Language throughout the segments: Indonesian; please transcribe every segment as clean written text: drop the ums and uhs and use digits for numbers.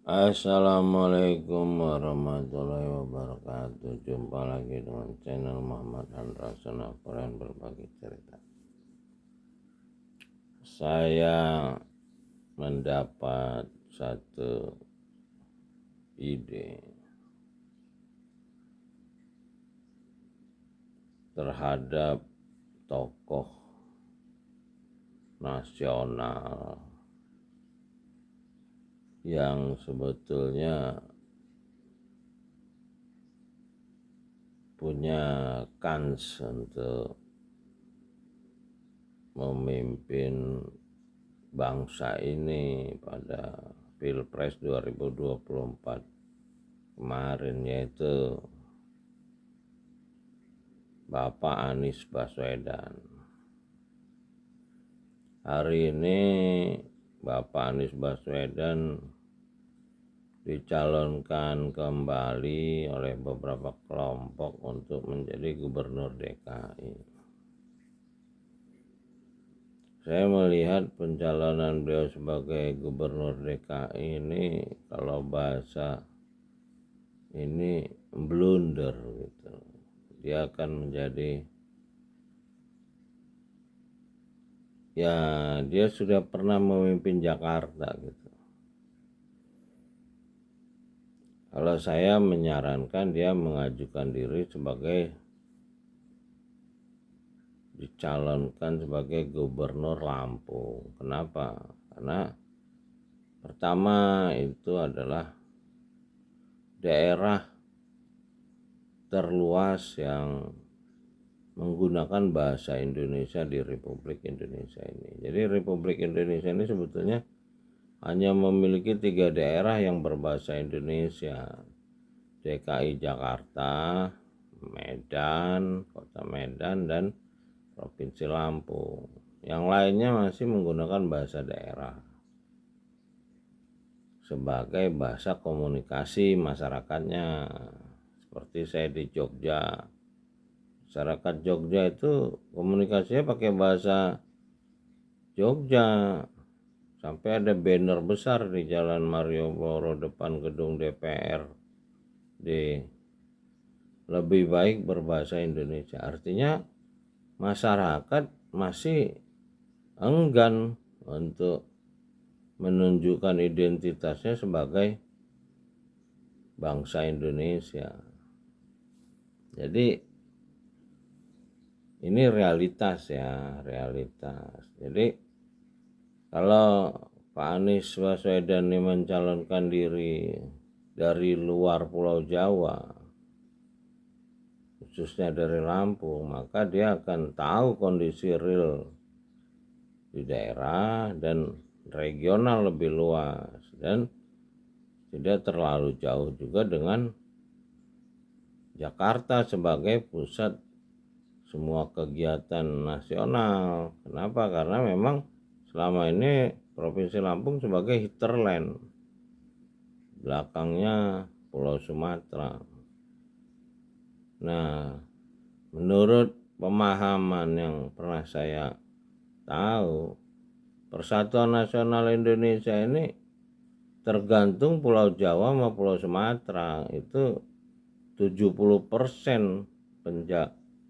Assalamualaikum warahmatullahi wabarakatuh. Jumpa lagi dengan channel Muhammad Handrason Korean berbagi cerita. Saya mendapat satu ide terhadap tokoh nasional yang sebetulnya punya kans untuk memimpin bangsa ini pada Pilpres 2024 kemarin, yaitu Bapak Anies Baswedan. Hari ini Bapak Anies Baswedan dicalonkan kembali oleh beberapa kelompok untuk menjadi gubernur DKI. Saya melihat pencalonan beliau sebagai gubernur DKI ini, kalau bahasa ini blunder gitu. Dia akan menjadi, ya dia sudah pernah memimpin Jakarta gitu. Kalau saya menyarankan dia mengajukan diri sebagai dicalonkan sebagai gubernur Lampung. Kenapa? Karena pertama itu adalah daerah terluas yang menggunakan bahasa Indonesia di Republik Indonesia ini. Jadi Republik Indonesia ini sebetulnya hanya memiliki 3 daerah yang berbahasa Indonesia: DKI Jakarta, Medan, Kota Medan, dan Provinsi Lampung. Yang lainnya masih menggunakan bahasa daerah sebagai bahasa komunikasi masyarakatnya. Seperti saya di Jogja, masyarakat Jogja itu komunikasinya pakai bahasa Jogja. Sampai ada banner besar di Jalan Malioboro depan gedung DPR, lebih baik berbahasa Indonesia. Artinya masyarakat masih enggan untuk menunjukkan identitasnya sebagai bangsa Indonesia. Jadi ini realitas ya, realitas. Jadi kalau Pak Anies Baswedan ini mencalonkan diri dari luar Pulau Jawa, khususnya dari Lampung, maka dia akan tahu kondisi real di daerah dan regional lebih luas, dan tidak terlalu jauh juga dengan Jakarta sebagai pusat semua kegiatan nasional. Kenapa? Karena memang selama ini Provinsi Lampung sebagai hinterland, belakangnya Pulau Sumatera. Nah, menurut pemahaman yang pernah saya tahu, Persatuan Nasional Indonesia ini tergantung Pulau Jawa sama Pulau Sumatera. Itu 70%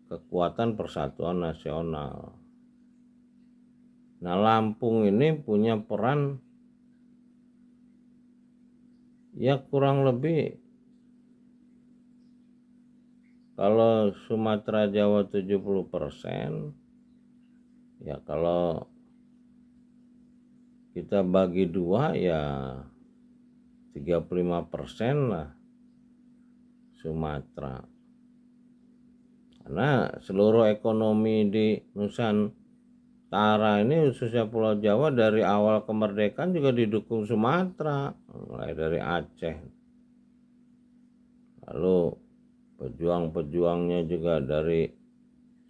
kekuatan Persatuan Nasional. Nah, Lampung ini punya peran ya kurang lebih, kalau Sumatera Jawa 70%, ya kalau kita bagi 2 ya 35% lah Sumatera. Karena seluruh ekonomi di Nusantara ini, khususnya Pulau Jawa, dari awal kemerdekaan juga didukung Sumatera, mulai dari Aceh. Lalu pejuang-pejuangnya juga dari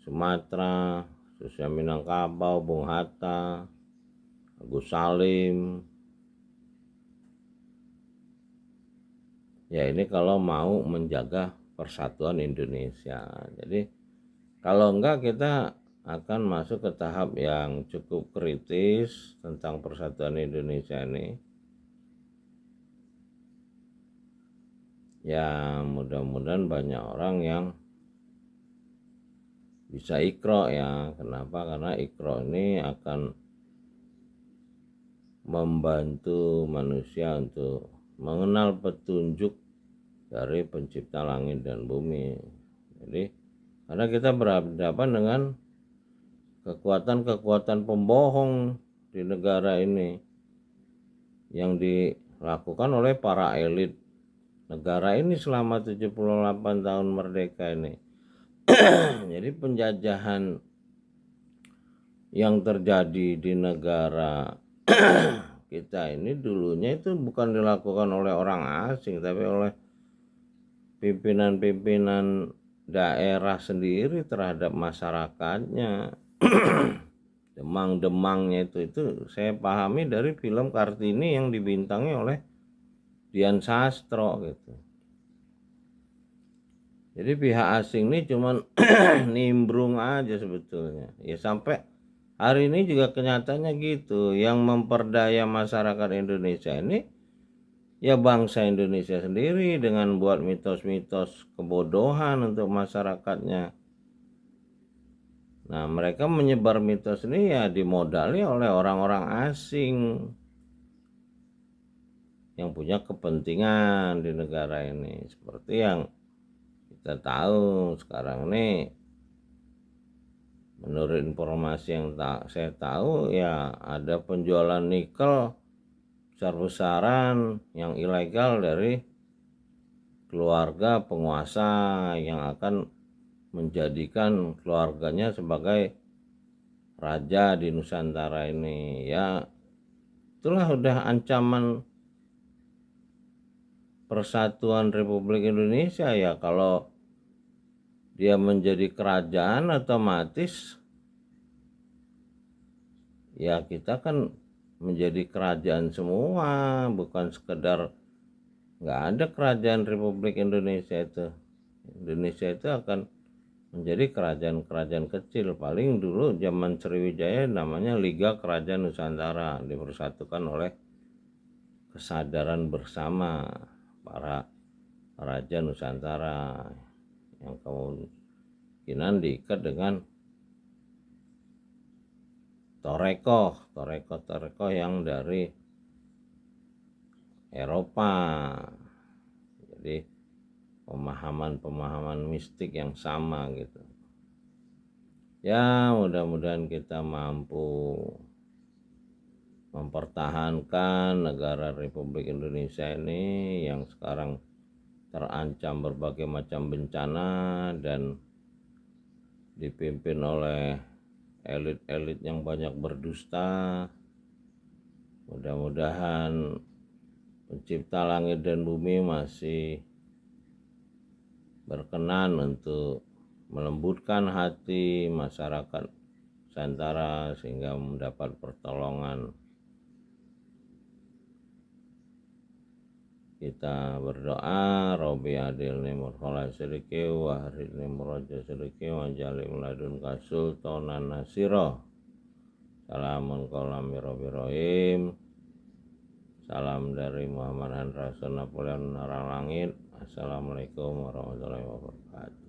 Sumatera, khususnya Minangkabau, Bung Hatta, Agus Salim. Ya ini kalau mau menjaga persatuan Indonesia. Jadi kalau enggak, kita akan masuk ke tahap yang cukup kritis tentang persatuan Indonesia ini. Ya mudah-mudahan banyak orang yang bisa Iqra ya. Kenapa? Karena Iqra ini akan membantu manusia untuk mengenal petunjuk dari pencipta langit dan bumi. Jadi karena kita berhadapan dengan kekuatan-kekuatan pembohong di negara ini yang dilakukan oleh para elit negara ini selama 78 tahun merdeka ini. Jadi penjajahan yang terjadi di negara kita ini dulunya itu bukan dilakukan oleh orang asing, tapi oleh pimpinan-pimpinan daerah sendiri terhadap masyarakatnya. Demang-demangnya itu saya pahami dari film Kartini yang dibintangi oleh Dian Sastro gitu. Jadi pihak asing ini cuman nimbrung aja sebetulnya. Ya sampai hari ini juga kenyataannya gitu. Yang memperdaya masyarakat Indonesia ini ya bangsa Indonesia sendiri dengan buat mitos-mitos kebodohan untuk masyarakatnya. Nah, mereka menyebar mitos ini ya dimodali oleh orang-orang asing yang punya kepentingan di negara ini. Seperti yang kita tahu sekarang ini, menurut informasi yang saya tahu ya ada penjualan nikel besar-besaran yang ilegal dari keluarga penguasa yang akan menjadikan keluarganya sebagai raja di Nusantara ini. Ya itulah udah ancaman Persatuan Republik Indonesia ya. Kalau dia menjadi kerajaan otomatis ya kita kan menjadi kerajaan semua, bukan sekedar nggak ada kerajaan Republik Indonesia itu. Indonesia itu akan menjadi kerajaan-kerajaan kecil. Paling dulu zaman Sriwijaya namanya Liga Kerajaan Nusantara, dipersatukan oleh kesadaran bersama para raja Nusantara yang kemungkinan diikat dengan torekoh yang dari Eropa. Jadi pemahaman mistik yang sama gitu. Ya mudah-mudahan kita mampu mempertahankan negara Republik Indonesia ini yang sekarang terancam berbagai macam bencana dan dipimpin oleh elit-elit yang banyak berdusta. Mudah-mudahan pencipta langit dan bumi masih berkenan untuk melembutkan hati masyarakat Nusantara sehingga mendapat pertolongan. Kita berdoa, Robi adil nimur khala syiriki wa harid nimur raja syiriki wa jalim ladun kasultanan nasiro. Salamun qawlam Robi rohim. Salam dari Muhammad Rasul Napoleon Narang Langit. Assalamualaikum warahmatullahi wabarakatuh.